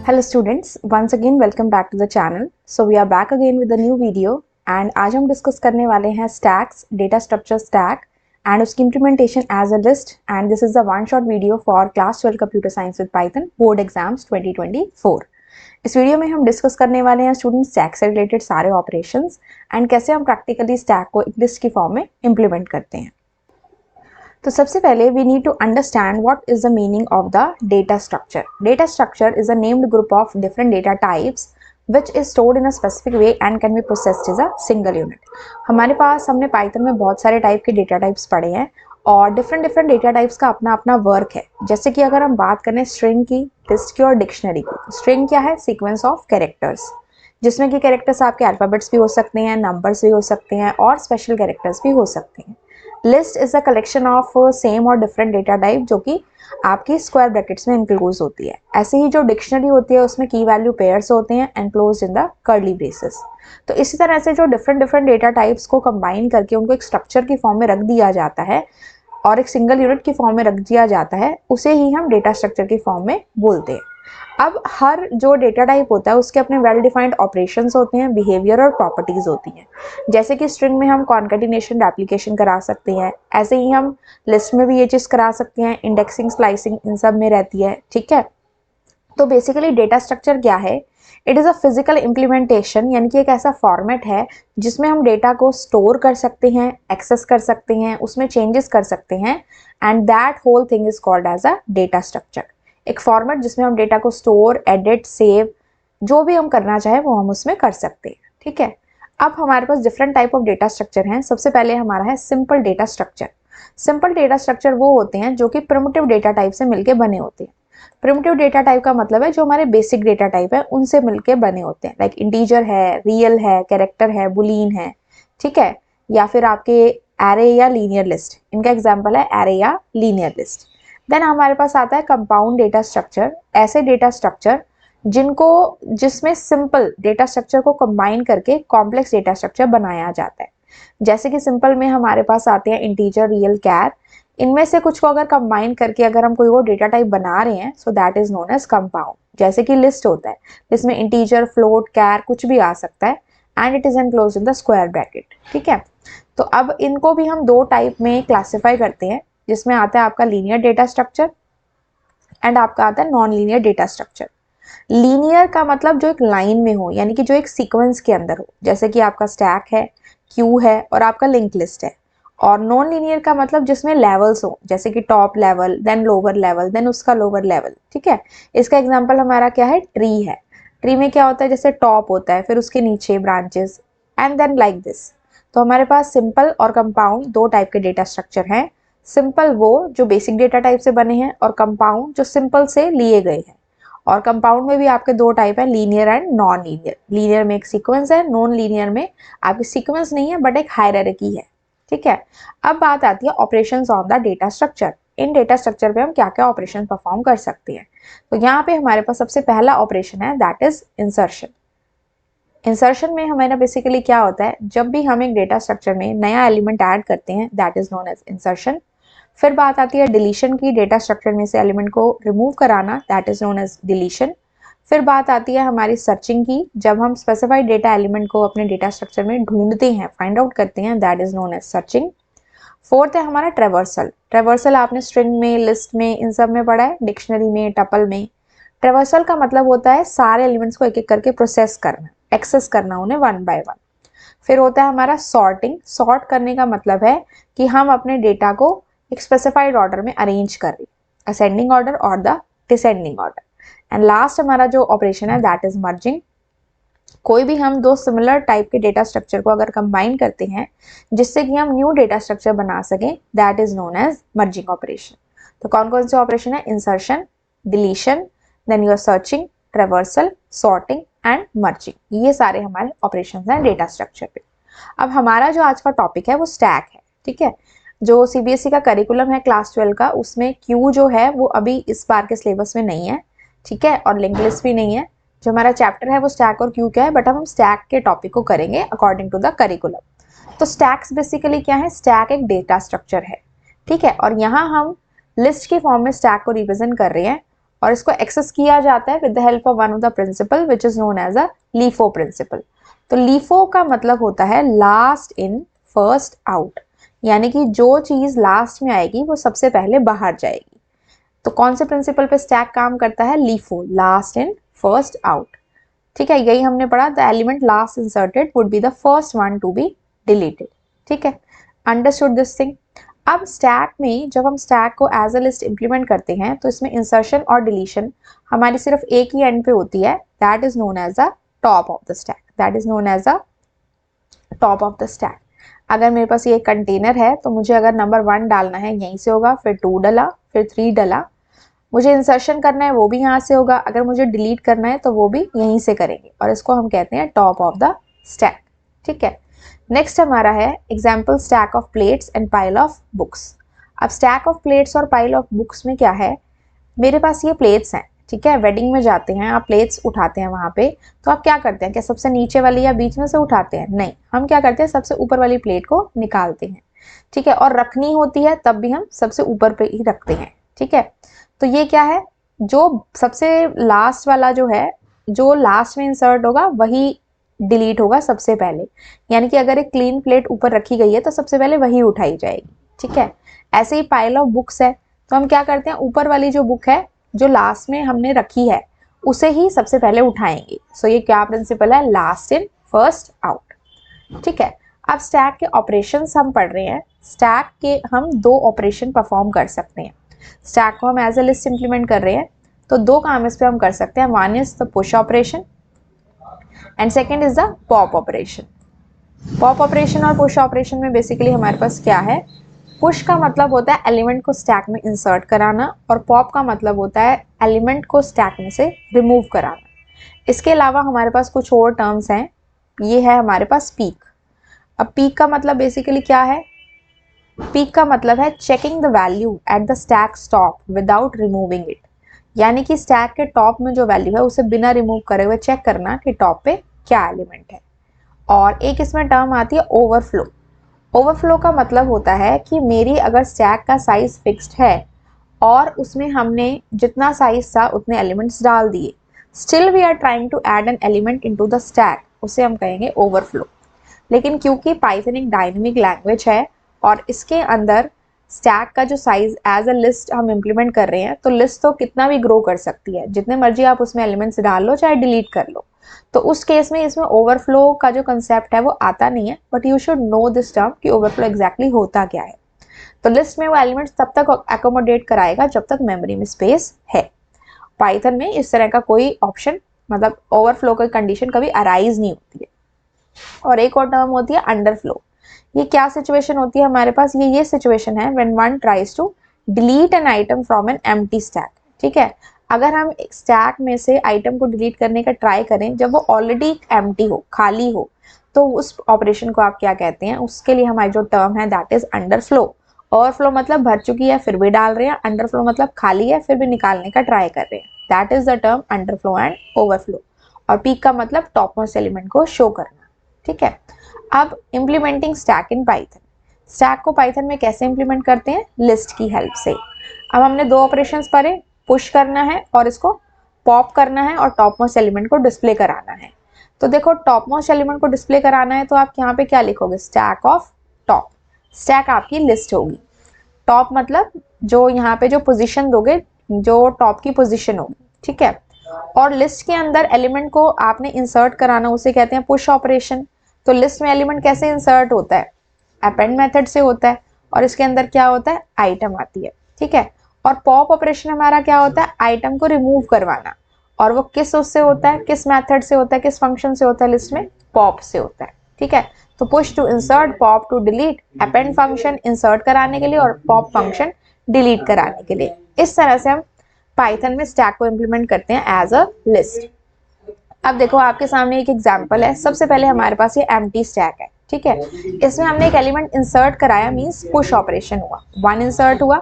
Hello students, once again welcome back to the channel. So we are back again with a new video and आज हम discuss करने वाले हैं stacks, data structure stack and उसकी implementation as a list and this is the one shot video for class 12 computer science with Python board exams 2024. इस video में हम discuss करने वाले हैं स्टूडेंट स्टैक से रिलेटेड सारे ऑपरेशंस एंड कैसे हम प्रैक्टिकली स्टैक को एक लिस्ट की फॉर्म में इम्प्लीमेंट करते हैं। तो सबसे पहले we need to understand what is the meaning of the data structure. Data structure is a named group of different data types which is stored in a specific way and can be processed as a single unit. हमारे पास हमने Python में बहुत सारे type के data types पढ़े हैं और डिफरेंट डेटा टाइप्स का अपना अपना वर्क है। जैसे कि अगर हम बात करें स्ट्रिंग की, लिस्ट की और डिक्शनरी की। स्ट्रिंग क्या है? सीक्वेंस ऑफ कैरेक्टर्स, जिसमें कि कैरेक्टर्स आपके अल्फाबेट्स भी हो सकते हैं, नंबर्स भी हो सकते हैं और स्पेशल कैरेक्टर्स भी हो सकते हैं। List is a collection of same और डिफरेंट डेटा टाइप जो कि आपकी स्क्वायर ब्रैकेट्स में इंक्लोज होती है। ऐसे ही जो डिक्शनरी होती है उसमें की वैल्यू पेयर्स होते हैं enclose in the curly braces. तो इसी तरह से जो डिफरेंट डेटा टाइप्स को कंबाइन करके उनको एक स्ट्रक्चर की फॉर्म में रख दिया जाता है और एक सिंगल यूनिट की फॉर्म में रख दिया जाता है, उसे ही हम डेटा स्ट्रक्चर की फॉर्म में बोलते हैं। अब हर जो डेटा टाइप होता है उसके अपने वेल डिफाइंड ऑपरेशंस होते हैं, बिहेवियर और प्रॉपर्टीज होती हैं। जैसे कि स्ट्रिंग में हम कॉन्केटिनेशन रेप्लिकेशन करा सकते हैं, ऐसे ही हम लिस्ट में भी ये चीज़ करा सकते हैं, इंडेक्सिंग स्लाइसिंग इन सब में रहती है। ठीक है, तो बेसिकली डेटा स्ट्रक्चर क्या है? It is a physical implementation, यानी कि एक ऐसा फॉर्मेट है जिसमें हम डेटा को स्टोर कर सकते हैं, एक्सेस कर सकते हैं, उसमें चेंजेस कर सकते हैं and that whole thing is called as a data structure. एक फॉर्मेट जिसमें हम डेटा को स्टोर, एडिट, सेव जो भी हम करना चाहें वो हम उसमें कर सकते हैं। ठीक है, अब हमारे पास different type of data structure हैं। सबसे पहले हमारा है simple data structure. Simple data structure वो होते हैं जो कि प्रिमिटिव डेटा टाइप से मिलके बने होते हैं। प्रिमिटिव डेटा टाइप का मतलब है जो हमारे बेसिक डेटा टाइप है उनसे मिलके बने होते हैं, लाइक इंटीजर है, रियल है, कैरेक्टर है, बुलियन है। ठीक है, या फिर आपके एरे या लीनियर लिस्ट, इनका एग्जाम्पल है एरे या लीनियर लिस्ट। देन हमारे पास आता है कंपाउंड डेटा स्ट्रक्चर। ऐसे डेटा स्ट्रक्चर जिसमें सिंपल डेटा स्ट्रक्चर को कंबाइन करके कॉम्प्लेक्स डेटा स्ट्रक्चर बनाया जाता है। जैसे कि सिंपल में हमारे पास आते हैं इंटीजर, रियल, कैर। इनमें से कुछ को अगर कंबाइन करके अगर हम कोई और डेटा टाइप बना रहे हैं so that is known as compound. जैसे कि लिस्ट होता है, जिसमें इंटीजर, फ्लोट, कैर कुछ भी आ सकता है and it is enclosed in the square bracket. ठीक है, तो अब इनको भी हम दो टाइप में क्लासिफाई करते हैं, जिसमें आता है आपका लीनियर डेटा स्ट्रक्चर एंड आपका आता है non linear data structure. Linear का मतलब जो एक लाइन में हो, यानी कि जो एक सीक्वेंस के अंदर हो, जैसे कि आपका स्टैक है, क्यू है और आपका लिंक लिस्ट है। और नॉन लीनियर का मतलब जिसमें लेवल्स हो, जैसे कि top level, then lower level, then उसका लोअर लेवल। ठीक है, इसका एग्जांपल हमारा क्या है? ट्री है। ट्री में क्या होता है? जैसे टॉप होता है, फिर उसके नीचे branches and then like this. तो हमारे पास सिंपल और कंपाउंड दो टाइप के डेटा स्ट्रक्चर हैं। सिंपल वो जो बेसिक डेटा टाइप से बने हैं और कंपाउंड जो सिंपल से लिए गए हैं। और कंपाउंड में भी आपके दो टाइप है, linear and non linear. Linear में एक सीक्वेंस है, नॉन लीनियर में आपकी सीक्वेंस नहीं है बट एक हायरार्की है। ठीक है, अब बात आती है operations on the data structure. In data structure पे हम क्या क्या ऑपरेशन परफॉर्म कर सकते हैं। तो यहाँ पे हमारे पास सबसे पहला ऑपरेशन है दैट इज इंसर्शन। इंसर्शन में हमारा बेसिकली क्या होता है? जब भी हम एक डेटा स्ट्रक्चर में नया एलिमेंट ऐड करते हैं that is known as insertion. फिर बात आती है डिलीशन की, डेटा स्ट्रक्चर में से एलिमेंट को रिमूव कराना that is known as deletion. फिर बात आती है हमारी सर्चिंग की, जब हम स्पेसिफाइड डेटा एलिमेंट को अपने डेटा स्ट्रक्चर में ढूंढते हैं, फाइंड आउट करते हैं, that is known as searching. Fourth है हमारा ट्रेवर्सल। ट्रेवर्सल आपने स्ट्रिंग में, लिस्ट में, इन सब में पढ़ा है, डिक्शनरी में, टपल में। ट्रेवर्सल का मतलब होता है सारे एलिमेंट्स को एक एक करके प्रोसेस करना, एक्सेस करना उन्हें वन बाय वन। फिर होता है हमारा सॉर्टिंग। सॉर्ट करने का मतलब है कि हम अपने डेटा को एक स्पेसिफाइड ऑर्डर में अरेंज कर रहे हैं, असेंडिंग ऑर्डर और the descending order. And last हमारा जो ऑपरेशन है दैट इज मर्जिंग। कोई भी हम दो सिमिलर टाइप के डेटा स्ट्रक्चर को अगर कंबाइन करते हैं जिससे कि हम न्यू डेटा स्ट्रक्चर बना सकें, that is known as merging operation. तो कौन कौन से ऑपरेशन है? Insertion, deletion, then your searching, traversal, sorting and merging. ये सारे हमारे ऑपरेशन हैं डेटा स्ट्रक्चर पे। अब हमारा जो आज का टॉपिक है वो स्टैक है। ठीक है, जो सीबीएसई का करिकुलम है क्लास 12 का, उसमें क्यू जो है वो अभी इस बार के सिलेबस में नहीं है। ठीक है, और लिंक लिस्ट भी नहीं है। जो हमारा चैप्टर है वो स्टैक और क्यू का है, बट हम स्टैक के टॉपिक को करेंगे अकॉर्डिंग टू द करिकुलम। तो स्टैक्स बेसिकली क्या है? स्टैक एक डेटा स्ट्रक्चर है। ठीक है, और यहाँ हम लिस्ट के फॉर्म में स्टैक को रिप्रेजेंट कर रहे हैं और इसको एक्सेस किया जाता है with the help of one of the principle which is known as a LIFO principle. तो लीफो का मतलब होता है लास्ट इन फर्स्ट आउट, यानी कि जो चीज लास्ट में आएगी वो सबसे पहले बाहर जाएगी। तो कौन से प्रिंसिपल पे स्टैक काम करता है? LIFO, last in first out. ठीक है, यही हमने पढ़ा, the element last inserted would be the first one to be deleted. ठीक है, अंडरस्टूड दिस थिंग। अब स्टैक में जब हम स्टैक को एज अ लिस्ट इंप्लीमेंट करते हैं तो इसमें इंसर्शन और डिलीशन हमारी सिर्फ एक ही एंड पे होती है, that is known as a top of the stack, that is known as a top of the stack. अगर मेरे पास ये कंटेनर है तो मुझे अगर नंबर 1 डालना है यहीं से होगा, फिर 2 डला, फिर 3 डला। मुझे इंसर्शन करना है वो भी यहाँ से होगा, अगर मुझे डिलीट करना है तो वो भी यहीं से करेंगे, और इसको हम कहते हैं टॉप ऑफ द स्टैक। ठीक है, नेक्स्ट हमारा है example stack of plates and pile of books. अब स्टैक ऑफ प्लेट्स और पाइल ऑफ बुक्स में क्या है, मेरे पास ये प्लेट्स हैं, ठीक है, वेडिंग में जाते हैं आप प्लेट्स उठाते हैं वहाँ पे, तो आप क्या करते हैं, क्या सबसे नीचे वाली या बीच में से उठाते हैं? नहीं, हम क्या करते हैं, सबसे ऊपर वाली प्लेट को निकालते हैं। ठीक है, और रखनी होती है तब भी हम सबसे ऊपर पे ही रखते हैं। ठीक है, तो ये क्या है, जो सबसे लास्ट वाला जो है, जो लास्ट में इंसर्ट होगा वही डिलीट होगा सबसे पहले, यानी कि अगर एक क्लीन प्लेट ऊपर रखी गई है तो सबसे पहले वही उठाई जाएगी। ठीक है, ऐसे ही पाइल ऑफ बुक्स है, तो हम क्या करते हैं, ऊपर वाली जो बुक है जो लास्ट में हमने रखी है उसे ही सबसे पहले उठाएंगे। सो ये क्या प्रिंसिपल है, लास्ट इन फर्स्ट आउट। ठीक है, अब स्टैक के ऑपरेशंस हम पढ़ रहे हैं। स्टैक के हम 2 ऑपरेशन परफॉर्म कर सकते हैं। स्टैक को हम एज अ लिस्ट इंप्लीमेंट कर रहे हैं तो 2 काम इस पे हम कर सकते हैं, one is the push operation and second is the pop operation. Pop operation और पुश ऑपरेशन में बेसिकली हमारे पास क्या है, पुश का मतलब होता है एलिमेंट को स्टैक में इंसर्ट कराना, और पॉप का मतलब होता है एलिमेंट को स्टैक में से रिमूव कराना। इसके अलावा हमारे पास कुछ और टर्म्स हैं, ये है हमारे पास पीक। अब पीक का मतलब बेसिकली क्या है, पीक का मतलब है checking the value at the stack top without removing it, यानी कि स्टैक के टॉप में जो वैल्यू है उसे बिना रिमूव करे हुए चेक करना कि टॉप पे क्या एलिमेंट है। और एक इसमें टर्म आती है ओवरफ्लो। ओवरफ्लो का मतलब होता है कि मेरी अगर स्टैक का साइज फिक्स्ड है और उसमें हमने जितना साइज था उतने एलिमेंट्स डाल दिए, still we are trying to add an element into the stack, उसे हम कहेंगे ओवरफ्लो। लेकिन क्योंकि पाइथन एक डायनेमिक लैंग्वेज है और इसके अंदर स्टैक का जो साइज एज अ लिस्ट हम इम्प्लीमेंट कर रहे हैं, तो लिस्ट तो कितना भी ग्रो कर सकती है, जितने मर्जी आप उसमें एलिमेंट्स डाल लो चाहे डिलीट कर लो। तो उस केस में इसमें ओवरफ्लो का जो कंसेप्ट है वो आता नहीं है, but you should know this term कि ओवरफ्लो एग्जैक्टली होता क्या है। तो लिस्ट में वो एलिमेंट्स तब तक एकोमोडेट कराएगा जब तक मेमोरी में स्पेस है। पाइथन में इस तरह का कोई ऑप्शन, मतलब ओवरफ्लो की कंडीशन कभी अराइज नहीं होती है। और एक और टर्म होती है अंडरफ्लो। ये क्या सिचुएशन होती है हमारे पास, ये सिचुएशन है when one tries to delete an item from an empty stack. ठीक है, अगर हम एक स्टैक में से आइटम को डिलीट करने का ट्राई करें जब वो ऑलरेडी एम्प्टी हो, खाली हो, तो उस ऑपरेशन को आप क्या कहते हैं, उसके लिए हमारी जो टर्म है दैट इज अंडरफ्लो। ओवरफ्लो मतलब भर चुकी है फिर भी डाल रहे हैं, अंडरफ्लो मतलब खाली है फिर भी निकालने का ट्राई कर रहे हैं, that is the term underflow and overflow. और पीक का मतलब टॉप मोस्ट एलिमेंट को शो करना। ठीक है, अब implementing stack in Python. Stack को पाइथन में कैसे इम्प्लीमेंट करते हैं, लिस्ट की हेल्प से। अब हमने 2 ऑपरेशंस पढ़े, पुश करना है और इसको पॉप करना है, और टॉप मोस्ट एलिमेंट को डिस्प्ले कराना है। तो देखो, टॉप मोस्ट एलिमेंट को डिस्प्ले कराना है तो आप यहाँ पे क्या लिखोगे, स्टैक ऑफ टॉप। स्टैक आपकी लिस्ट होगी, टॉप मतलब जो यहाँ पे जो पोजीशन दोगे, जो टॉप की पोजीशन होगी। ठीक है, और लिस्ट के अंदर एलिमेंट को आपने इंसर्ट कराना, उसे कहते हैं पुश ऑपरेशन। तो लिस्ट में एलिमेंट कैसे इंसर्ट होता है, अपेंड मेथड से होता है, और इसके अंदर क्या होता है, आइटम आती है। ठीक है, और पॉप ऑपरेशन हमारा क्या होता है, आइटम को रिमूव करवाना, और वो किस उससे होता है, किस मेथड से होता है, किस फंक्शन से होता है, लिस्ट में पॉप से होता है। ठीक है, तो push to insert, pop to delete, append function insert कराने के लिए और पॉप फंक्शन डिलीट कराने के लिए। इस तरह से हम पाइथन में स्टैक को इम्प्लीमेंट करते हैं एज अ लिस्ट। अब देखो, आपके सामने एक एग्जांपल है। सबसे पहले हमारे पास ये एम्प्टी स्टैक है। ठीक है, इसमें हमने एक एलिमेंट इंसर्ट कराया, मींस पुश ऑपरेशन हुआ, 1 इंसर्ट हुआ,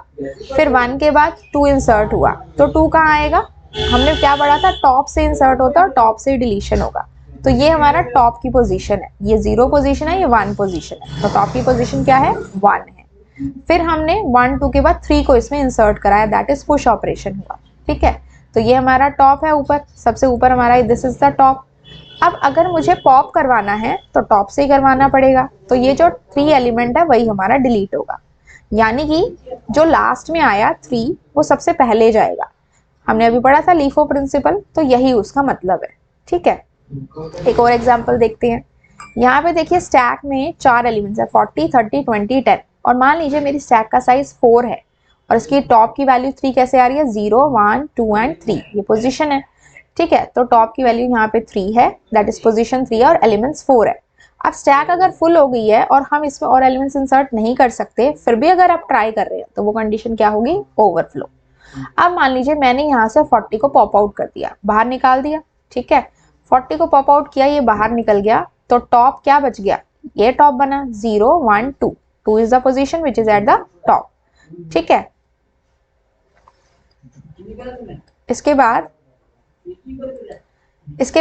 फिर 1 के बाद 2 इंसर्ट हुआ, तो 2 कहाँ आएगा, हमने क्या पढ़ा था, टॉप से इंसर्ट होता है और टॉप से डिलीशन होगा। तो ये हमारा टॉप की पोजीशन है, ये 0 पोजीशन है, ये 1 पोजीशन है, तो टॉप की पोजीशन क्या है, 1 है। फिर हमने 1 2 के बाद 3 को इसमें इंसर्ट कराया, दैट इज पुश ऑपरेशन हुआ। ठीक है, तो ये हमारा टॉप है, ऊपर सबसे ऊपर हमारा दिस इज द टॉप। अब अगर मुझे पॉप करवाना है तो टॉप से ही करवाना पड़ेगा, तो ये जो 3 एलिमेंट है वही हमारा डिलीट होगा, यानी कि जो लास्ट में आया 3 वो सबसे पहले जाएगा। हमने अभी पढ़ा था लीफो प्रिंसिपल, तो यही उसका मतलब है। ठीक है, एक और एग्जांपल देखते हैं। यहाँ पे देखिए स्टैक में 4 एलिमेंट्स है 40, 30, 20, 10, और मान लीजिए मेरी स्टैक का साइज 4 है और इसकी टॉप की वैल्यू 3 कैसे आ रही है, 0, 1, 2 एंड 3, ये पोजीशन है। ठीक है, तो टॉप की वैल्यू यहाँ पे 3 है, दैट इज पोजीशन 3 है, और एलिमेंट्स 4 है। अब स्टैक अगर फुल हो गई है और हम इसमें और एलिमेंट्स इंसर्ट नहीं कर सकते, फिर भी अगर आप ट्राई कर रहे हैं, तो वो कंडीशन क्या होगी, ओवरफ्लो। अब मान लीजिए मैंने यहाँ से 40 को पॉप आउट कर दिया, बाहर निकाल दिया। ठीक है, 40 को पॉप आउट किया, ये बाहर निकल गया, तो टॉप क्या बच गया, ये टॉप बना 0, 1, 2, 2 is the position which is at the top. ठीक है, इसके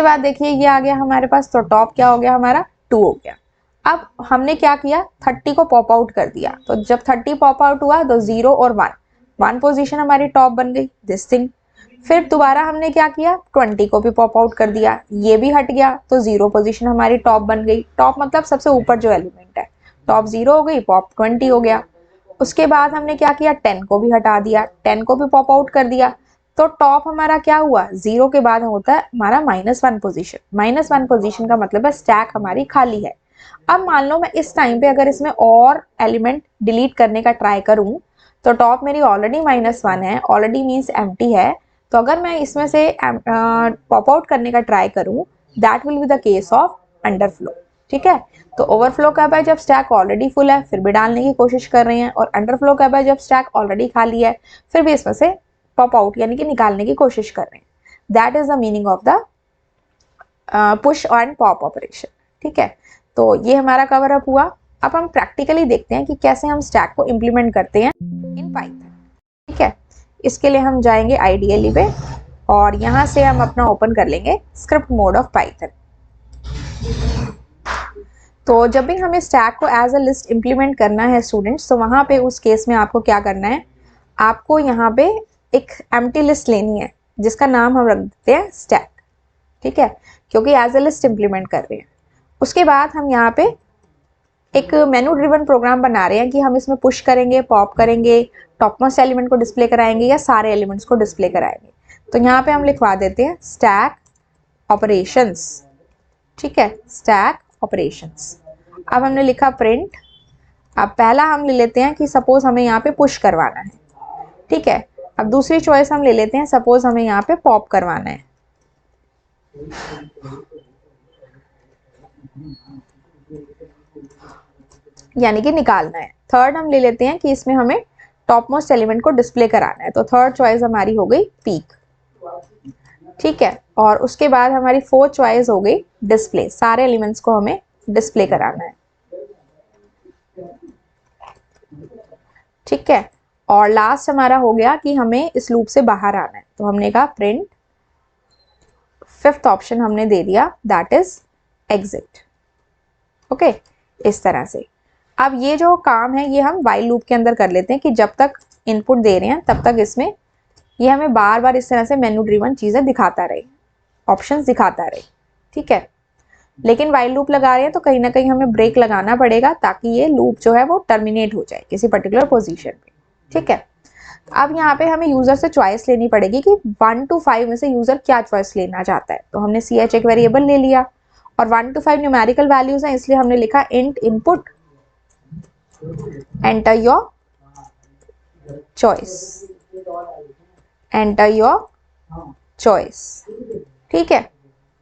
बाद देखिए ये आ गया हमारे पास, तो टॉप क्या हो गया हमारा, 2 हो गया। अब हमने क्या किया, 30 को पॉप आउट कर दिया, तो जब 30 पॉप आउट हुआ तो 0 और 1 पोजीशन हमारी टॉप बन गई, दिस थिंग। फिर दोबारा हमने क्या किया, 20 को भी पॉप आउट कर दिया, ये भी हट गया, तो 0 पोजीशन हमारी टॉप बन गई। टॉप मतलब सबसे ऊपर जो एलिमेंट है, टॉप 0 हो गई, पॉप 20 हो गया। उसके बाद हमने क्या किया, 10 को भी हटा दिया, 10 को भी पॉप आउट कर दिया, तो टॉप हमारा क्या हुआ, 0 के बाद होता है हमारा -1 पोजीशन। -1 पोजीशन का मतलब है स्टैक हमारी खाली है। अब मान लो मैं इस टाइम पे अगर इसमें और एलिमेंट डिलीट करने का ट्राई करूं, तो टॉप मेरी ऑलरेडी -1 है, ऑलरेडी मीन्स एम्प्टी है, तो अगर मैं इसमें से पॉप आउट करने का ट्राई करूं, that will be the case of underflow. ठीक है, तो ओवरफ्लो कब है, जब स्टैक ऑलरेडी फुल है फिर भी डालने की कोशिश कर रहे हैं, और अंडरफ्लो कब है, जब स्टैक ऑलरेडी खाली है फिर भी इसमें से पॉप आउट यानी कि निकालने की कोशिश कर रहे हैं। That is the meaning of the push and pop operation. ठीक है, तो ये हमारा कवर अप हुआ। अब हम प्रैक्टिकली देखते हैं कि कैसे हम स्टैक को इम्प्लीमेंट करते हैं इन पाइथन। ठीक है, इसके लिए हम जाएंगे आईडीएलई पे, और यहाँ से हम अपना ओपन कर लेंगे स्क्रिप्ट मोड ऑफ पाइथन। तो जब भी हमें स्टैक को एज अ लिस्ट इम्प्लीमेंट करना है स्टूडेंट्स, तो वहाँ पे उस केस में आपको क्या करना है, आपको यहाँ पे एक एम्प्टी लिस्ट लेनी है जिसका नाम हम रख देते हैं स्टैक। ठीक है, क्योंकि एज अ लिस्ट इम्प्लीमेंट कर रहे हैं। उसके बाद हम यहाँ पे एक मेनू ड्रिवन प्रोग्राम बना रहे हैं कि हम इसमें पुश करेंगे, पॉप करेंगे, टॉप मोस्ट एलिमेंट को डिस्प्ले कराएंगे या सारे एलिमेंट्स को डिस्प्ले कराएंगे। तो यहाँ पे हम लिखवा देते हैं स्टैक ऑपरेशंस। ठीक है, स्टैक ऑपरेशंस। अब हमने लिखा प्रिंट। अब पहला हम ले लेते हैं कि सपोज हमें यहाँ पे पुश करवाना है। ठीक है, अब दूसरी चॉइस हम ले लेते हैं, सपोज हमें यहाँ पे पॉप करवाना है। यानी कि निकालना है। थर्ड हम ले लेते हैं कि इसमें हमें टॉप मोस्ट एलिमेंट को डिस्प्ले कराना है, तो थर्ड चॉइस हमारी हो गई पीक। ठीक है, और उसके बाद हमारी फोर्थ चॉइस हो गई डिस्प्ले, सारे एलिमेंट्स को हमें डिस्प्ले कराना है। ठीक है, और लास्ट हमारा हो गया कि हमें इस लूप से बाहर आना है, तो हमने कहा प्रिंट, फिफ्थ ऑप्शन हमने दे दिया दैट इज एग्जिट। ओके, इस तरह से। अब ये जो काम है ये हम व्हाइल लूप के अंदर कर लेते हैं कि जब तक इनपुट दे रहे हैं तब तक इसमें ये हमें बार बार इस तरह से मेनू ड्रिवन चीजें दिखाता रहे, ऑप्शंस दिखाता रहे। ठीक है, लेकिन व्हाइल लूप लगा रहे हैं तो कहीं ना कहीं हमें ब्रेक लगाना पड़ेगा ताकि ये लूप जो है वो टर्मिनेट हो जाए किसी पर्टिकुलर पोजीशन पे। ठीक है, अब यहाँ पे हमें यूजर से चॉइस लेनी पड़ेगी कि 1 to 5 में से यूजर क्या चॉइस लेना चाहता है। तो हमने ch एक वेरिएबल ले लिया, और 1 to 5 न्यूमेरिकल वैल्यूज हैं, इसलिए हमने लिखा int input enter your choice, enter your choice। ठीक है,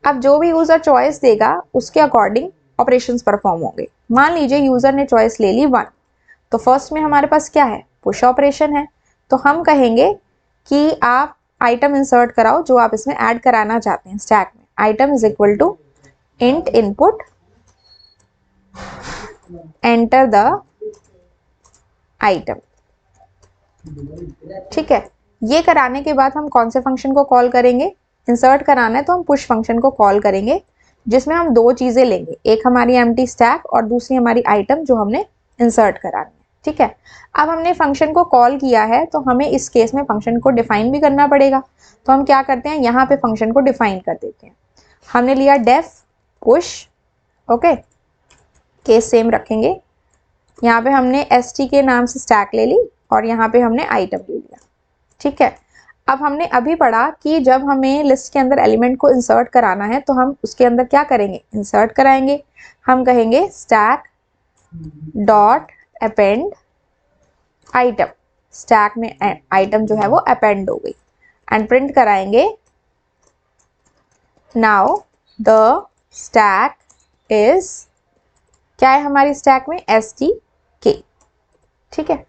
अब जो भी यूजर चॉइस देगा उसके अकॉर्डिंग ऑपरेशंस परफॉर्म होंगे। मान लीजिए यूजर ने चॉइस ले ली 1, तो फर्स्ट में हमारे पास क्या है, पुश ऑपरेशन है, तो हम कहेंगे कि आप आइटम इंसर्ट कराओ जो आप इसमें ऐड कराना चाहते हैं स्टैक में। Item is equal to int input enter the item. ठीक है, ये कराने के बाद हम कौन से फंक्शन को कॉल करेंगे, इंसर्ट कराना है तो हम पुश फंक्शन को कॉल करेंगे, जिसमें हम दो चीजें लेंगे, एक हमारी एम्प्टी स्टैक और दूसरी हमारी आइटम जो हमने इंसर्ट करानी है। ठीक है। अब हमने फंक्शन को कॉल किया है तो हमें इस केस में फंक्शन को डिफाइन भी करना पड़ेगा। तो हम क्या करते हैं, यहाँ पे फंक्शन को डिफाइन कर देते हैं। हमने लिया def push, okay, case same रखेंगे। यहाँ पे हमने st के नाम से स्टैक ले ली और यहाँ पे हमने आइटम ले लिया, ठीक है। अब हमने अभी पढ़ा कि जब हमें लिस्ट के अंदर एलिमेंट को इंसर्ट कराना है तो हम उसके अंदर क्या करेंगे, इंसर्ट कराएंगे। हम कहेंगे stack dot append item, stack में आइटम जो है वो अपेंड हो गई, एंड प्रिंट कराएंगे नाउ द स्टैक इज, क्या है हमारी स्टैक में, stk, ठीक है।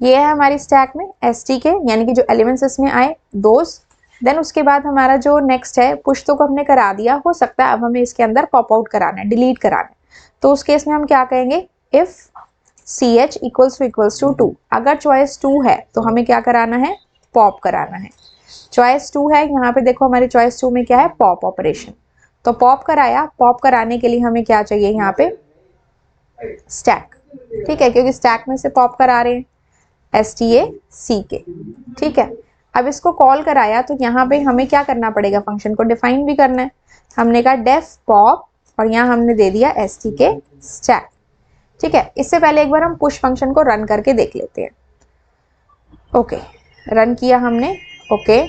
ये है हमारी स्टैक में stk, यानी कि जो एलिमेंट्स इसमें आए दोस्त। देन उसके बाद हमारा जो नेक्स्ट है, पुश तो हमने करा दिया, हो सकता है अब हमें इसके अंदर पॉप आउट कराना है, डिलीट कराना है। तो उस केस में हम क्या कहेंगे, इफ ch इक्वल्स टू 2, अगर चॉइस 2 है तो हमें क्या कराना है, पॉप कराना है। चॉइस 2 है, यहाँ पे देखो हमारी चॉइस 2 में क्या है, पॉप ऑपरेशन। तो पॉप कराया, पॉप कराने के लिए हमें क्या चाहिए, यहाँ पे स्टैक, ठीक है, क्योंकि स्टैक में से पॉप करा रहे हैं, STACK, ठीक है। अब इसको कॉल कराया तो यहाँ पे हमें क्या करना पड़ेगा, फंक्शन को डिफाइन भी करना है। हमने कहा डेफ पॉप और यहाँ हमने दे दिया STK स्टैक, ठीक है। इससे पहले एक बार हम पुश फंक्शन को रन करके देख लेते हैं। ओके, रन किया हमने, ओके।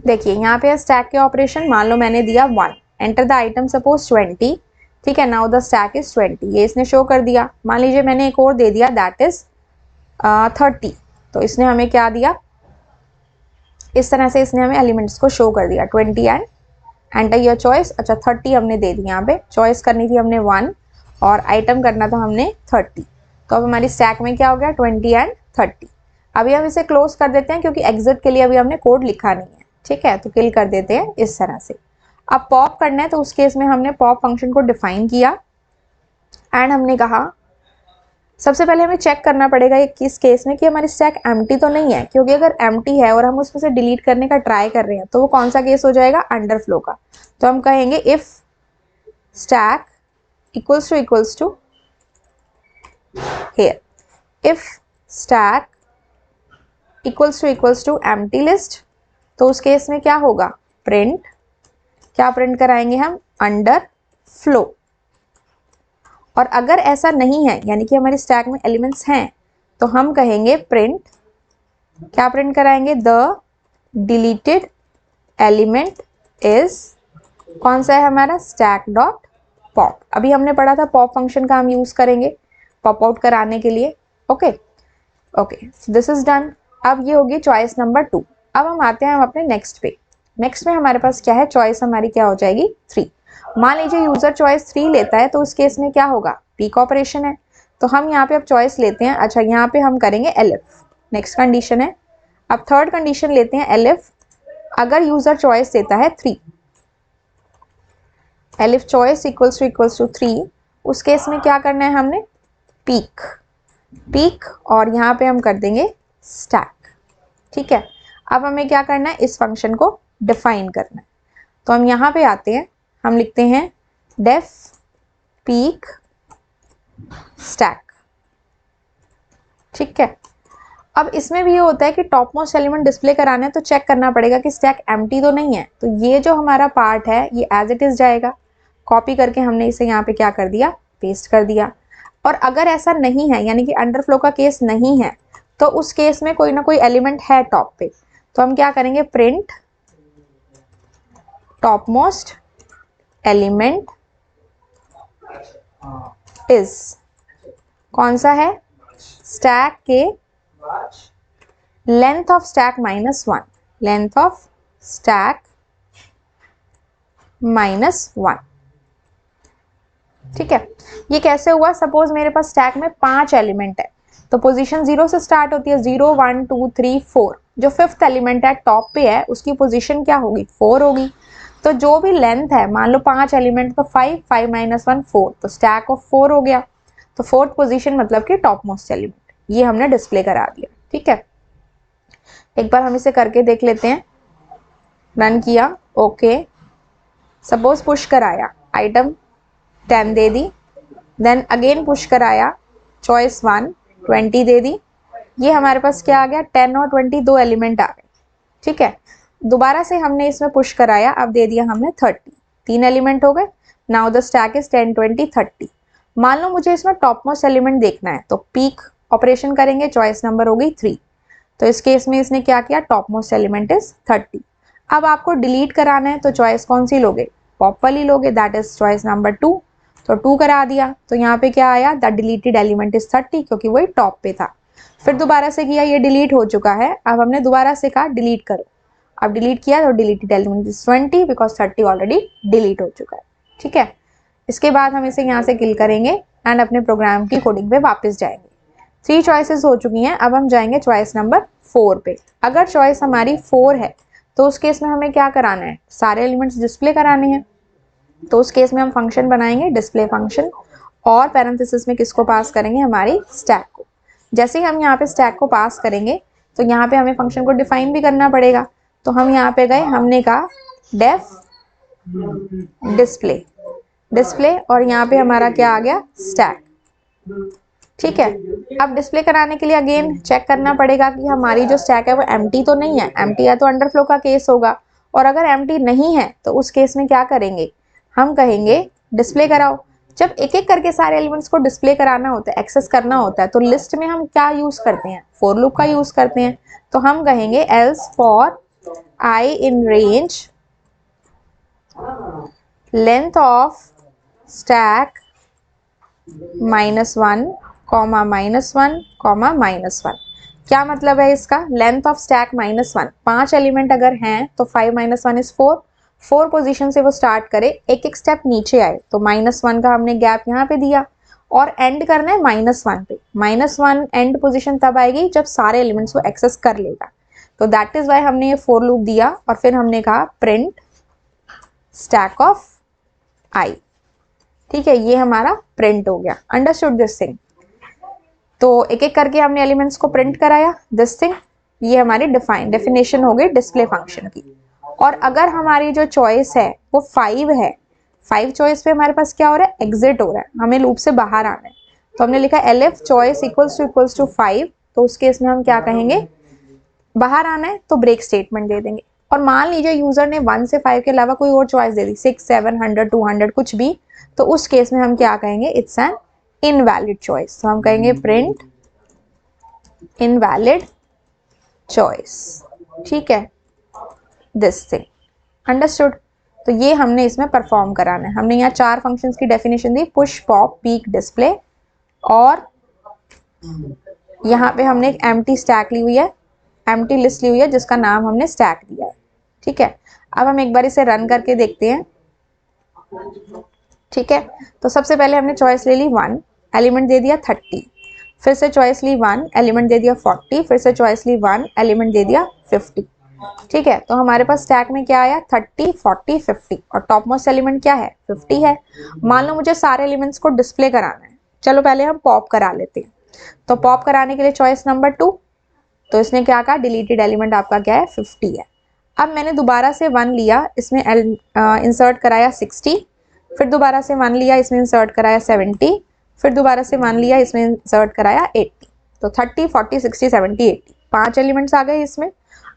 देखिए यहाँ पे स्टैक के ऑपरेशन, मान लो मैंने दिया 1, एंटर द आइटम सपोज 20, ठीक है। नाउ द स्टैक इज 20, ये इसने शो कर दिया। मान लीजिए मैंने एक और दे दिया, दैट इज 30, तो इसने हमें क्या दिया, इस तरह से इसने हमें एलिमेंट्स को शो कर दिया, 20 एंड एंटर योर चॉइस। अच्छा 30 हमने दे दी, यहाँ पे चॉइस करनी थी हमने 1 और आइटम करना था हमने 30। तो अब हमारी स्टैक में क्या हो गया, 20 एंड 30। अभी हम इसे क्लोज कर देते हैं क्योंकि एग्जिट के लिए अभी हमने कोड लिखा नहीं है, ठीक है। तो किल कर देते हैं इस तरह से। अब पॉप करना है तो उस केस में हमने पॉप फंक्शन को डिफाइन किया एंड हमने कहा, सबसे पहले हमें चेक करना पड़ेगा किस केस में कि हमारी स्टैक एम्प्टी तो नहीं है, क्योंकि अगर एम्प्टी है और हम उसमें से डिलीट करने का ट्राई कर रहे हैं तो वो कौन सा केस हो जाएगा, अंडरफ्लो का। तो हम कहेंगे if stack equals to here, if stack equals to empty list, तो उस केस में क्या होगा, प्रिंट, क्या प्रिंट कराएंगे हम, अंडर फ्लो। और अगर ऐसा नहीं है, यानी कि हमारी स्टैक में एलिमेंट्स हैं, तो हम कहेंगे प्रिंट, क्या प्रिंट कराएंगे, द डिलीटेड एलिमेंट इज, कौन सा है हमारा, स्टैक डॉट पॉप। अभी हमने पढ़ा था पॉप फंक्शन का हम यूज करेंगे पॉप आउट कराने के लिए, okay okay, this is done. अब ये होगी चॉइस नंबर 2। अब हम आते हैं हम अपने नेक्स्ट पे। नेक्स्ट में हमारे पास क्या है, चॉइस हमारी क्या हो जाएगी, 3। मान लीजिए यूजर चॉइस 3 लेता है तो उस केस में क्या होगा, पीक ऑपरेशन है। तो हम यहाँ पे अब चॉइस लेते हैं, अच्छा यहाँ पे हम करेंगे एलिफ, नेक्स्ट कंडीशन है। अब थर्ड कंडीशन लेते हैं एलिफ, अगर यूजर चॉइस देता है 3, एलिफ चॉइस इक्वल्स टू 3, उस केस में क्या करना है हमने, पीक और यहाँ पे हम कर देंगे स्टैक, ठीक है। अब हमें क्या करना है, इस फंक्शन को डिफाइन करना है। तो हम यहाँ पे आते हैं, हम लिखते हैं डेफ पीक स्टैक, ठीक है। अब इसमें भी ये होता है कि टॉप मोस्ट एलिमेंट डिस्प्ले कराना है तो चेक करना पड़ेगा कि स्टैक एम्प्टी तो नहीं है। तो ये जो हमारा पार्ट है ये एज इट इज जाएगा, कॉपी करके हमने इसे यहाँ पे क्या कर दिया, पेस्ट कर दिया। और अगर ऐसा नहीं है, यानी कि अंडरफ्लो का केस नहीं है, तो उस केस में कोई ना कोई एलिमेंट है टॉप पे, तो हम क्या करेंगे, print top most element is, कौन सा है, स्टैक के length of stack -1, length of stack -1, ठीक है। ये कैसे हुआ, सपोज मेरे पास स्टैक में 5 एलिमेंट है, तो पोजीशन 0 से स्टार्ट होती है, 0 1 2 3 4। जो फिफ्थ एलिमेंट है टॉप पे है उसकी पोजीशन क्या होगी, 4 होगी। तो जो भी लेंथ है, मान लो 5 एलिमेंट तो 5 5 माइनस 1 4, तो स्टैक ऑफ 4 हो गया। तो फोर्थ पोजीशन मतलब कि टॉप मोस्ट एलिमेंट, ये हमने डिस्प्ले करा दिया। ठीक है, एक बार हम इसे करके देख लेते हैं। रन किया, ओके। सपोज पुश कराया, आइटम 10 दे दी, देन अगेन पुश कराया, चॉइस 1 20 दे दी। ये हमारे पास क्या आ गया, 10 और 20 दो एलिमेंट आ गए। ठीक है, दोबारा से हमने इसमें पुश कराया, अब दे दिया हमने 30, 3 एलिमेंट हो गए। Now the stack is 10 20 30। मान लो मुझे इसमें टॉप मोस्ट एलिमेंट देखना है, तो पीक ऑपरेशन करेंगे, चॉइस नंबर हो गई 3। तो इस केस में इसने क्या किया, टॉप मोस्ट एलिमेंट इज 30। अब आपको डिलीट कराना है तो चॉइस कौन सी लोगे, पॉप वाली लोगे, दैट इज चॉइस नंबर 2। तो 2 करा दिया, तो यहाँ पे क्या आया, द डिलीटेड एलिमेंट इज 30, क्योंकि वही टॉप पे था। फिर दोबारा से किया, ये डिलीट हो चुका है। अब हमने दोबारा से कहा डिलीट करो, अब डिलीट किया तो deleted element is 20, because 30 already delete हो चुका है। ठीक है, इसके बाद हम इसे यहाँ से किल करेंगे एंड अपने प्रोग्राम की कोडिंग पे वापस जाएंगे। 3 चॉइसेस हो चुकी हैं, अब हम जाएंगे चॉइस नंबर 4 पे। अगर चॉइस हमारी 4 है तो उस केस में हमें क्या कराना है, सारे एलिमेंट्स डिस्प्ले कराने हैं। तो उस केस में हम फंक्शन बनाएंगे, डिस्प्ले फंक्शन, और पैरेंथेसिस में किसको पास करेंगे, हमारी स्टैक को। जैसे ही हम यहाँ पे स्टैक को पास करेंगे तो यहाँ पे हमें फंक्शन को डिफाइन भी करना पड़ेगा। तो हम यहाँ पे गए, हमने कहा डेफ डिस्प्ले, डिस्प्ले, और यहाँ पे हमारा क्या आ गया, स्टैक। ठीक है, अब डिस्प्ले कराने के लिए अगेन चेक करना पड़ेगा कि हमारी जो स्टैक है वो एम्प्टी तो नहीं है। एम्प्टी है तो अंडरफ्लो का केस होगा, और अगर एम्प्टी नहीं है तो उस केस में क्या करेंगे, हम कहेंगे डिस्प्ले कराओ। जब एक एक करके सारे एलिमेंट्स को डिस्प्ले कराना होता है, एक्सेस करना होता है, तो लिस्ट में हम क्या यूज करते हैं, फॉर लूप का यूज करते हैं। तो हम कहेंगे else for I in range length of stack -1, -1, -1। क्या मतलब है इसका, लेंथ ऑफ स्टैक -1, 5 एलिमेंट अगर हैं तो 5 - 1 इज 4। 4 पोजीशन से वो स्टार्ट करे, एक एक स्टेप नीचे आए, तो -1 का हमने गैप यहाँ पे दिया, और एंड करना है -1 पे। -1 एंड पोजीशन तब आएगी जब सारे एलिमेंट्स को एक्सेस कर लेगा। तो दैट इज वाई हमने ये फॉर लूप दिया, और फिर हमने कहा प्रिंट स्टैक ऑफ आई। ठीक है, ये हमारा प्रिंट हो गया। Understood this thing. तो एक एक करके हमने एलिमेंट्स को प्रिंट कराया, दिस थिंग। ये हमारी डेफिनेशन हो गई डिस्प्ले फंक्शन की। और अगर हमारी जो चॉइस है वो 5 है, 5 चॉइस पे हमारे पास क्या हो रहा है, एग्जिट हो रहा है, हमें लूप से बाहर आना है। तो हमने लिखा elif चॉइस इक्वल्स टू 5। तो उस केस में हम क्या कहेंगे, बाहर आना है तो ब्रेक स्टेटमेंट दे देंगे। और मान लीजिए यूजर ने 1 से 5 के अलावा कोई और चॉइस दे दी, 6 7 100 200 कुछ भी, तो उस केस में हम क्या कहेंगे, इट्स एन इनवैलिड चॉइस। तो हम कहेंगे प्रिंट इनवैलिड चॉइस। ठीक है, दिस थिंग। अंडरस्टूड। तो ये हमने इसमें परफॉर्म कराना है। हमने यहाँ 4 फंक्शंस की डेफिनेशन दी, पुश पॉप पीक डिस्प्ले, और यहाँ पे हमने एक एम्प्टी स्टैक ली हुई है, एम्प्टी लिस्ट ली हुई है जिसका नाम हमने स्टैक दिया है। ठीक है, अब हम एक बार इसे रन करके देखते हैं। ठीक है, तो सबसे पहले हमने चॉइस ले ली 1, एलिमेंट दे दिया 30, फिर से चॉइस ली 1, एलिमेंट दे दिया 40, फिर से चॉइस ली 1, एलिमेंट दे दिया 50। ठीक है, तो हमारे पास स्टैक में क्या आया, 30 40 50, और टॉप मोस्ट एलिमेंट क्या है, 50 है। मान लो मुझे सारे एलिमेंट्स को डिस्प्ले कराना है, चलो पहले हम पॉप करा लेते हैं। तो पॉप कराने के लिए चॉइस नंबर 2, तो इसने क्या कहा, डिलीटेड एलिमेंट आपका क्या है, 50 है। अब मैंने दोबारा से 1 लिया, इसमें इंसर्ट कराया 60, फिर दोबारा से 1 लिया, इसमें इंसर्ट कराया 70, फिर दोबारा से 1 लिया, इसमें इंसर्ट कराया 80। तो 30 40 60 70 80 5 एलिमेंट्स आ गए इसमें।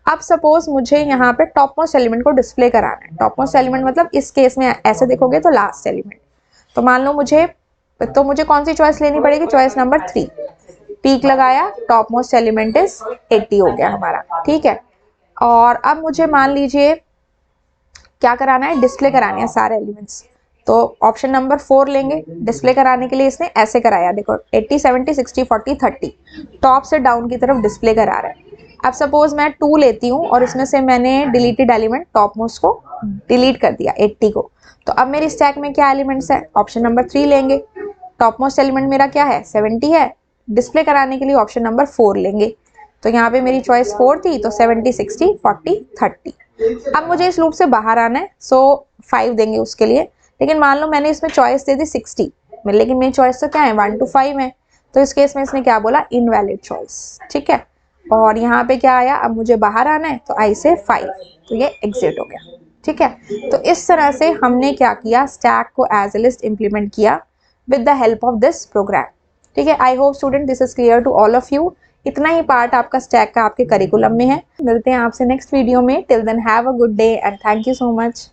अब सपोज मुझे यहाँ पे टॉप मोस्ट एलिमेंट को डिस्प्ले कराना है। टॉप मोस्ट एलिमेंट मतलब इस केस में ऐसे देखोगे तो लास्ट एलिमेंट। तो मान लो मुझे कौन सी चॉइस लेनी पड़ेगी, चॉइस नंबर 3। पीक लगाया, टॉप मोस्ट एलिमेंट इज 80 हो गया हमारा। ठीक है, और अब मुझे मान लीजिए क्या कराना है, डिस्प्ले कराने हैं सारे एलिमेंट्स। तो ऑप्शन नंबर 4 लेंगे। डिस्प्ले कराने के लिए इसने ऐसे कराया, देखो 80 70 60 40 30, टॉप से डाउन की तरफ डिस्प्ले करा रहा है। अब सपोज मैं 2 लेती हूँ और इसमें से मैंने डिलीटेड एलिमेंट टॉप मोस्ट को डिलीट कर दिया, 80 को। तो अब मेरी स्टैक में क्या एलिमेंट्स है, ऑप्शन नंबर 3 लेंगे। टॉप मोस्ट एलिमेंट मेरा क्या है, 70 है, डिस्प्ले कराने के लिए ऑप्शन नंबर 4 लेंगे। तो यहाँ पे मेरी चॉइस 4 थी, तो 70, 60, 40, 30। अब मुझे इस लूप से बाहर आना है, सो 5 देंगे उसके लिए। लेकिन मान लो मैंने इसमें चॉइस दे दी 60, लेकिन मेरी चॉइस तो क्या है 1 to 5 है, तो इस केस में इसने क्या बोला, इनवैलिड चॉइस। ठीक है, और यहाँ पे क्या आया, अब मुझे बाहर आना है, तो आई से 5, तो ये एग्जिट हो गया। ठीक है, तो इस तरह से हमने क्या किया, स्टैक को एज ए लिस्ट इंप्लीमेंट किया with the help of this program. ठीक है, I hope student this is clear to all of you. इतना ही पार्ट आपका स्टैक का आपके करिकुलम में है। मिलते हैं आपसे नेक्स्ट वीडियो में। Till then have a good day and thank you so much.